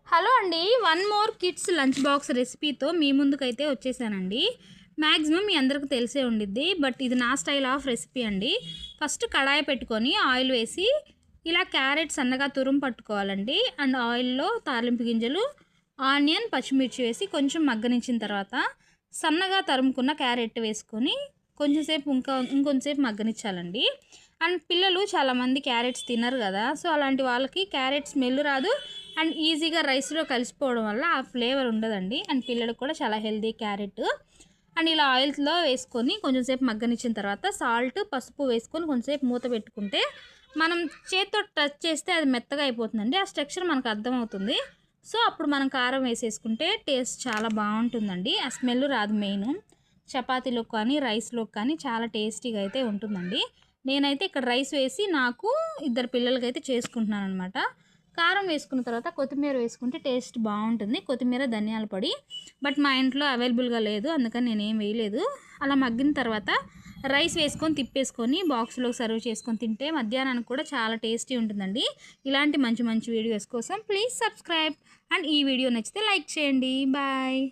Hello అండి, one more kids lunch box రెసిపీతో మీ ముందుకైతే వచ్చేసానండి. మ్యాక్సిమం మీ అందరికీ తెలిసే ఉండిద్ది, బట్ ఇది నా స్టైల్ ఆఫ్ రెసిపీ అండి. ఫస్ట్ కడాయి పెట్టుకొని ఆయిల్ వేసి ఇలా క్యారెట్ సన్నగా తురుము పట్టుకోవాలండి. అండ్ ఆయిల్లో తాలింపు గింజలు, ఆనియన్, పచ్చిమిర్చి వేసి కొంచెం మగ్గనించిన తర్వాత సన్నగా తరుముకున్న క్యారెట్ వేసుకొని ఇంకొంచెంసేపు మగ్గనిచ్చాలండి. అండ్ పిల్లలు చాలామంది క్యారెట్స్ తినరు కదా, సో అలాంటి వాళ్ళకి క్యారెట్ స్మెల్ రాదు అండ్ ఈజీగా రైస్లో కలిసిపోవడం వల్ల ఆ ఫ్లేవర్ ఉండదండి. అండ్ పిల్లలకు కూడా చాలా హెల్దీ క్యారెట్. అండ్ ఇలా ఆయిల్స్లో వేసుకొని కొంచెంసేపు మగ్గనిచ్చిన తర్వాత సాల్ట్, పసుపు వేసుకొని కొంచెంసేపు మూత పెట్టుకుంటే మనం చేతితో టచ్ చేస్తే అది మెత్తగా అయిపోతుందండి. ఆ స్ట్రక్చర్ మనకు అర్థమవుతుంది. సో అప్పుడు మనం కారం వేసేసుకుంటే టేస్ట్ చాలా బాగుంటుందండి. ఆ స్మెల్ రాదు. మెయిన్ చపాతీలో కానీ రైస్లో కానీ చాలా టేస్టీగా అయితే ఉంటుందండి. నేనైతే ఇక్కడ రైస్ వేసి నాకు ఇద్దరు పిల్లలకైతే చేసుకుంటున్నాను అనమాట. కారం వేసుకున్న తర్వాత కొత్తిమీర వేసుకుంటే టేస్ట్ బాగుంటుంది. కొత్తిమీర, ధనియాల పొడి, బట్ మా ఇంట్లో అవైలబుల్గా లేదు, అందుకని నేనేం వేయలేదు. అలా మగ్గిన తర్వాత రైస్ వేసుకొని తిప్పేసుకొని బాక్స్లో సర్వ్ చేసుకొని తింటే మధ్యాహ్నానికి కూడా చాలా టేస్టీ ఉంటుందండి. ఇలాంటి మంచి మంచి వీడియోస్ కోసం ప్లీజ్ సబ్స్క్రైబ్. అండ్ ఈ వీడియో నచ్చితే లైక్ చేయండి. బాయ్.